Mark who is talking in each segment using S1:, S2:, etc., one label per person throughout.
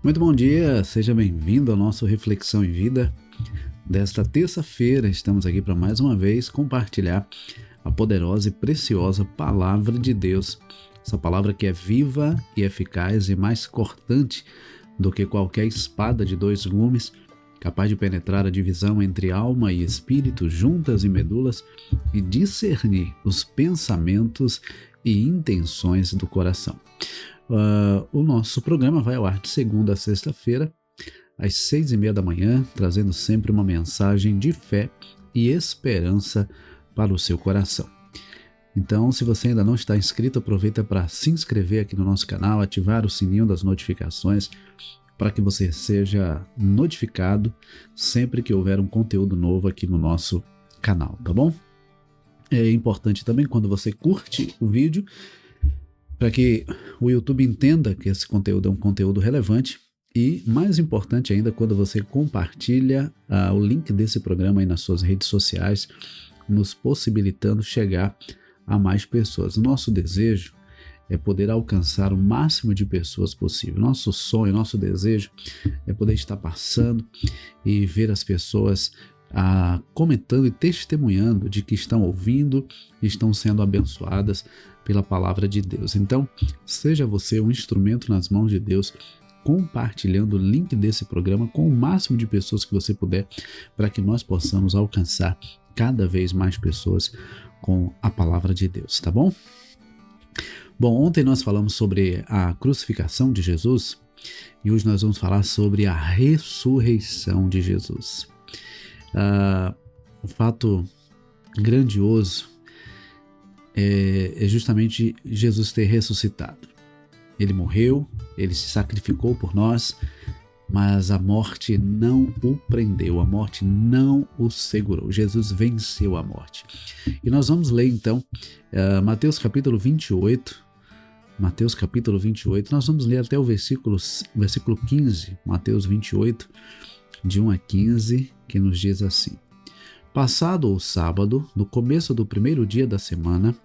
S1: Muito bom dia, seja bem-vindo ao nosso Reflexão em Vida desta terça-feira. Estamos aqui para mais uma vez compartilhar a poderosa e preciosa Palavra de Deus. Essa palavra que é viva e eficaz e mais cortante do que qualquer espada de dois gumes, capaz de penetrar a divisão entre alma e espírito, juntas e medulas, e discernir os pensamentos e intenções do coração. O nosso programa vai ao ar de segunda a sexta-feira, às 6h30 da manhã, trazendo sempre uma mensagem de fé e esperança para o seu coração. Então, se você ainda não está inscrito, aproveita para se inscrever aqui no nosso canal, ativar o sininho das notificações, para que você seja notificado sempre que houver um conteúdo novo aqui no nosso canal, tá bom? É importante também quando você curte o vídeo, para que o YouTube entenda que esse conteúdo é um conteúdo relevante e, mais importante ainda, quando você compartilha o link desse programa aí nas suas redes sociais, nos possibilitando chegar a mais pessoas. Nosso desejo é poder alcançar o máximo de pessoas possível. Nosso sonho, nosso desejo é poder estar passando e ver as pessoas comentando e testemunhando de que estão ouvindo e estão sendo abençoadas pela palavra de Deus. Então, seja você um instrumento nas mãos de Deus, compartilhando o link desse programa com o máximo de pessoas que você puder, para que nós possamos alcançar cada vez mais pessoas com a palavra de Deus, tá bom? Bom, ontem nós falamos sobre a crucificação de Jesus e hoje nós vamos falar sobre a ressurreição de Jesus. O fato grandioso é justamente Jesus ter ressuscitado. Ele morreu, ele se sacrificou por nós, mas a morte não o prendeu, a morte não o segurou. Jesus venceu a morte. E nós vamos ler então Mateus capítulo 28. Mateus capítulo 28, nós vamos ler até o versículo 15, Mateus 28, de 1 a 15, que nos diz assim: Passado o sábado, no começo do primeiro dia da semana,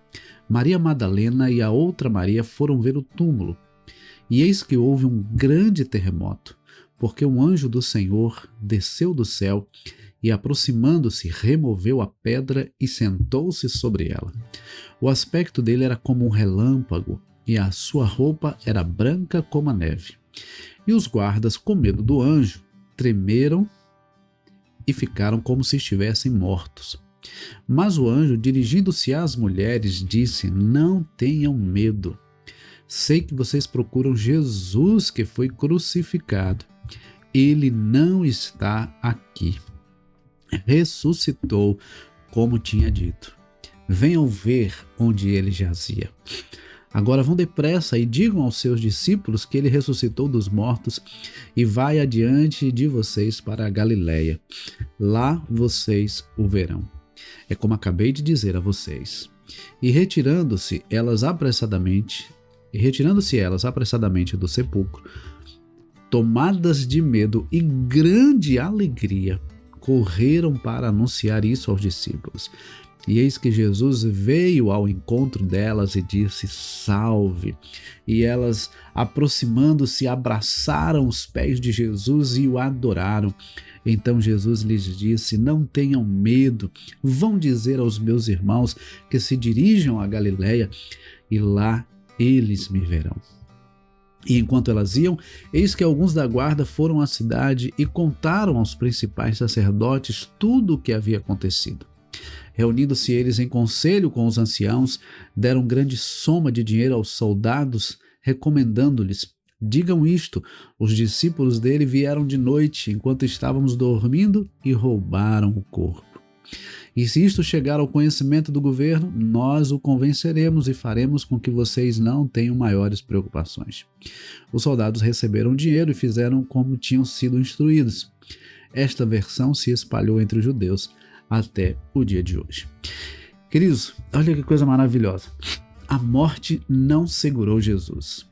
S1: Maria Madalena e a outra Maria foram ver o túmulo. E eis que houve um grande terremoto, porque um anjo do Senhor desceu do céu e, aproximando-se, removeu a pedra e sentou-se sobre ela. O aspecto dele era como um relâmpago, e a sua roupa era branca como a neve. E os guardas, com medo do anjo, tremeram e ficaram como se estivessem mortos. Mas o anjo, dirigindo-se às mulheres, disse: Não tenham medo. Sei que vocês procuram Jesus que foi crucificado. Ele não está aqui. Ressuscitou, como tinha dito. Venham ver onde ele jazia. Agora vão depressa e digam aos seus discípulos que ele ressuscitou dos mortos e vai adiante de vocês para a Galileia. Lá vocês o verão. É como acabei de dizer a vocês. E retirando-se elas apressadamente do sepulcro, tomadas de medo e grande alegria, correram para anunciar isso aos discípulos. E eis que Jesus veio ao encontro delas e disse: Salve! E elas, aproximando-se, abraçaram os pés de Jesus e o adoraram. Então Jesus lhes disse: Não tenham medo, vão dizer aos meus irmãos que se dirijam a Galileia e lá eles me verão. E enquanto elas iam, eis que alguns da guarda foram à cidade e contaram aos principais sacerdotes tudo o que havia acontecido. Reunindo-se eles em conselho com os anciãos, deram grande soma de dinheiro aos soldados, recomendando-lhes: Digam isto, os discípulos dele vieram de noite, enquanto estávamos dormindo, e roubaram o corpo. E se isto chegar ao conhecimento do governo, nós o convenceremos e faremos com que vocês não tenham maiores preocupações. Os soldados receberam o dinheiro e fizeram como tinham sido instruídos. Esta versão se espalhou entre os judeus até o dia de hoje. Queridos, olha que coisa maravilhosa. A morte não segurou Jesus.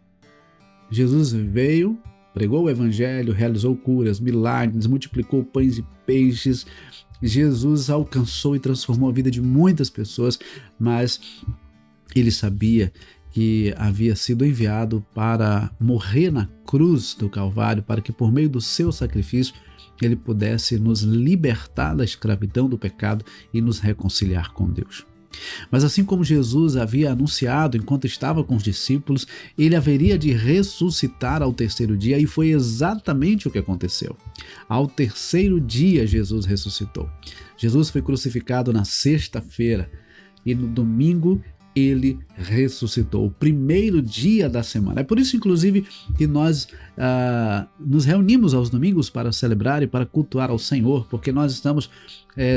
S1: Jesus veio, pregou o evangelho, realizou curas, milagres, multiplicou pães e peixes. Jesus alcançou e transformou a vida de muitas pessoas, mas ele sabia que havia sido enviado para morrer na cruz do Calvário, para que por meio do seu sacrifício ele pudesse nos libertar da escravidão do pecado e nos reconciliar com Deus. Mas assim como Jesus havia anunciado enquanto estava com os discípulos, ele haveria de ressuscitar ao terceiro dia, e foi exatamente o que aconteceu. Ao terceiro dia Jesus ressuscitou. Jesus foi crucificado na sexta-feira e no domingo ele ressuscitou, o primeiro dia da semana. É por isso, inclusive, que nós nos reunimos aos domingos para celebrar e para cultuar ao Senhor, porque nós estamos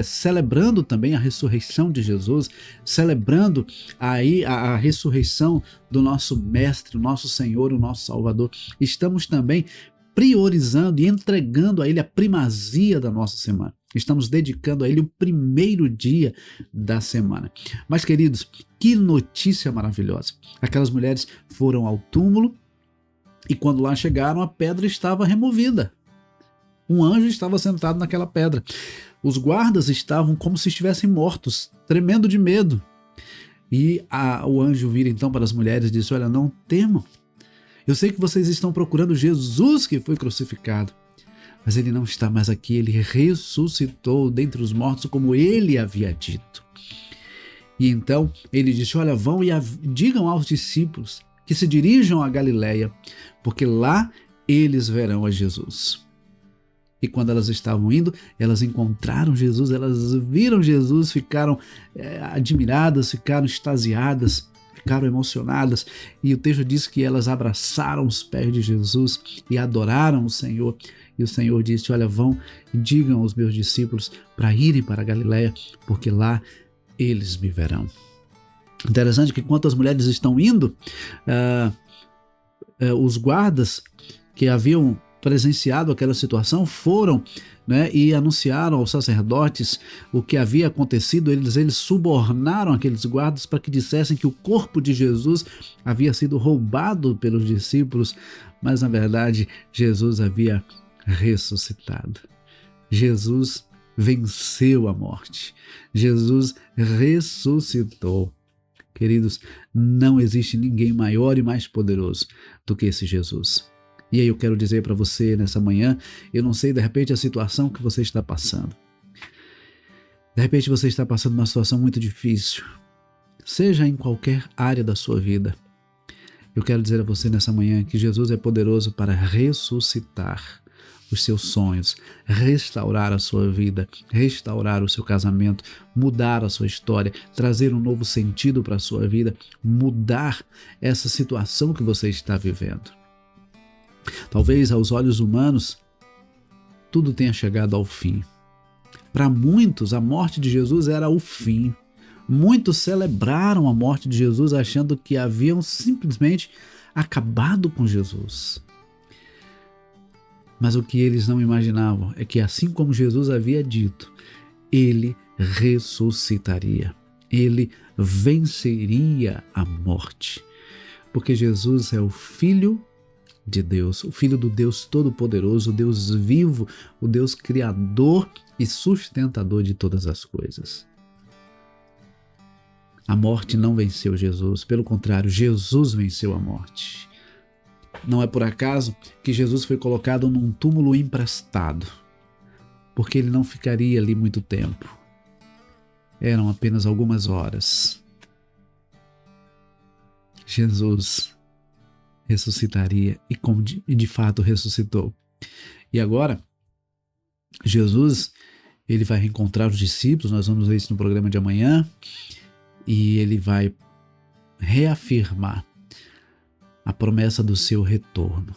S1: celebrando também a ressurreição de Jesus, celebrando aí a ressurreição do nosso Mestre, o nosso Senhor, o nosso Salvador. Estamos também priorizando e entregando a Ele a primazia da nossa semana. Estamos dedicando a Ele o primeiro dia da semana. Mas, queridos, que notícia maravilhosa! Aquelas mulheres foram ao túmulo e quando lá chegaram, a pedra estava removida. Um anjo estava sentado naquela pedra. Os guardas estavam como se estivessem mortos, tremendo de medo. E o anjo vira então para as mulheres e disse: olha, não temam. Eu sei que vocês estão procurando Jesus que foi crucificado, mas ele não está mais aqui, ele ressuscitou dentre os mortos como ele havia dito. E então ele disse: olha, vão e digam aos discípulos que se dirijam a Galileia, porque lá eles verão a Jesus. E quando elas estavam indo, elas encontraram Jesus, elas viram Jesus, ficaram admiradas, ficaram extasiadas, ficaram emocionadas, e o texto diz que elas abraçaram os pés de Jesus e adoraram o Senhor. E o Senhor disse: olha, vão e digam aos meus discípulos para irem para a Galileia, porque lá eles me verão. Interessante que enquanto as mulheres estão indo, os guardas que haviam presenciado aquela situação foram, né, e anunciaram aos sacerdotes o que havia acontecido. Eles subornaram aqueles guardas para que dissessem que o corpo de Jesus havia sido roubado pelos discípulos, mas na verdade Jesus havia ressuscitado. Jesus venceu a morte. Jesus ressuscitou. Queridos, não existe ninguém maior e mais poderoso do que esse Jesus. E aí eu quero dizer para você nessa manhã, eu não sei de repente a situação que você está passando. De repente você está passando uma situação muito difícil, seja em qualquer área da sua vida. Eu quero dizer a você nessa manhã que Jesus é poderoso para ressuscitar os seus sonhos, restaurar a sua vida, restaurar o seu casamento, mudar a sua história, trazer um novo sentido para a sua vida, mudar essa situação que você está vivendo. Talvez aos olhos humanos tudo tenha chegado ao fim. Para muitos, a morte de Jesus era o fim. Muitos celebraram a morte de Jesus achando que haviam simplesmente acabado com Jesus. Mas o que eles não imaginavam é que, assim como Jesus havia dito, ele ressuscitaria. Ele venceria a morte. Porque Jesus é o Filho de Deus, o Filho do Deus Todo-Poderoso, o Deus vivo, o Deus Criador e sustentador de todas as coisas. A morte não venceu Jesus, pelo contrário, Jesus venceu a morte. Não é por acaso que Jesus foi colocado num túmulo emprestado, porque ele não ficaria ali muito tempo. Eram apenas algumas horas. Jesus ressuscitaria e de fato ressuscitou. E agora, Jesus, ele vai reencontrar os discípulos, nós vamos ver isso no programa de amanhã, e ele vai reafirmar a promessa do seu retorno.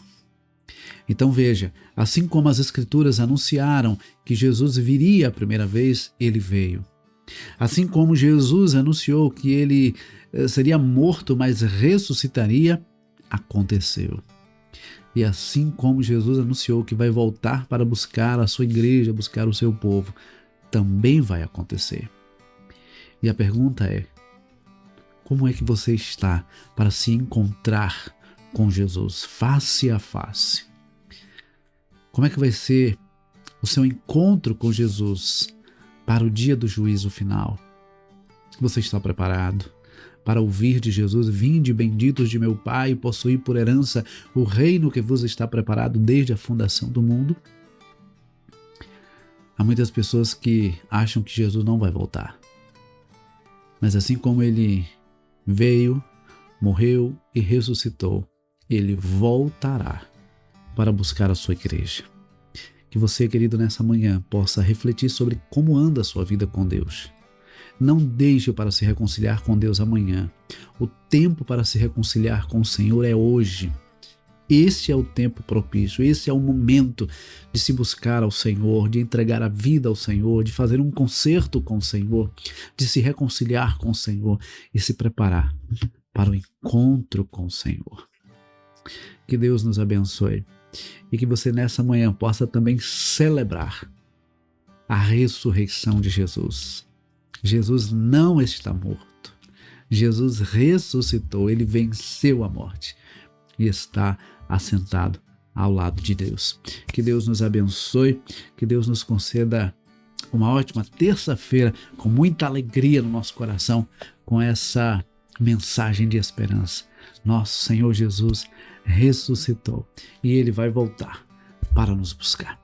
S1: Então veja, assim como as Escrituras anunciaram que Jesus viria a primeira vez, ele veio. Assim como Jesus anunciou que ele seria morto, mas ressuscitaria, aconteceu. E assim como Jesus anunciou que vai voltar para buscar a sua igreja, buscar o seu povo, também vai acontecer. E a pergunta é: como é que você está para se encontrar com Jesus face a face? Como é que vai ser o seu encontro com Jesus para o dia do juízo final? Você está preparado para ouvir de Jesus: vinde benditos de meu Pai, possuí por herança o reino que vos está preparado desde a fundação do mundo. Há muitas pessoas que acham que Jesus não vai voltar. Mas assim como ele veio, morreu e ressuscitou, ele voltará para buscar a sua igreja. Que você, querido, nessa manhã possa refletir sobre como anda a sua vida com Deus. Não deixe para se reconciliar com Deus amanhã. O tempo para se reconciliar com o Senhor é hoje. Esse é o tempo propício, esse é o momento de se buscar ao Senhor, de entregar a vida ao Senhor, de fazer um concerto com o Senhor, de se reconciliar com o Senhor e se preparar para o encontro com o Senhor. Que Deus nos abençoe e que você nessa manhã possa também celebrar a ressurreição de Jesus. Jesus não está morto. Jesus ressuscitou, ele venceu a morte e está assentado ao lado de Deus. Que Deus nos abençoe, que Deus nos conceda uma ótima terça-feira com muita alegria no nosso coração, com essa mensagem de esperança. Nosso Senhor Jesus ressuscitou e ele vai voltar para nos buscar.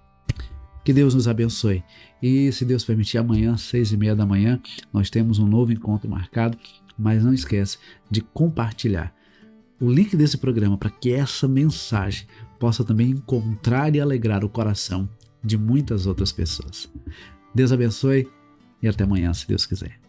S1: Que Deus nos abençoe. E se Deus permitir, amanhã, 6h30 da manhã, nós temos um novo encontro marcado, mas não esquece de compartilhar o link desse programa para que essa mensagem possa também encontrar e alegrar o coração de muitas outras pessoas. Deus abençoe e até amanhã, se Deus quiser.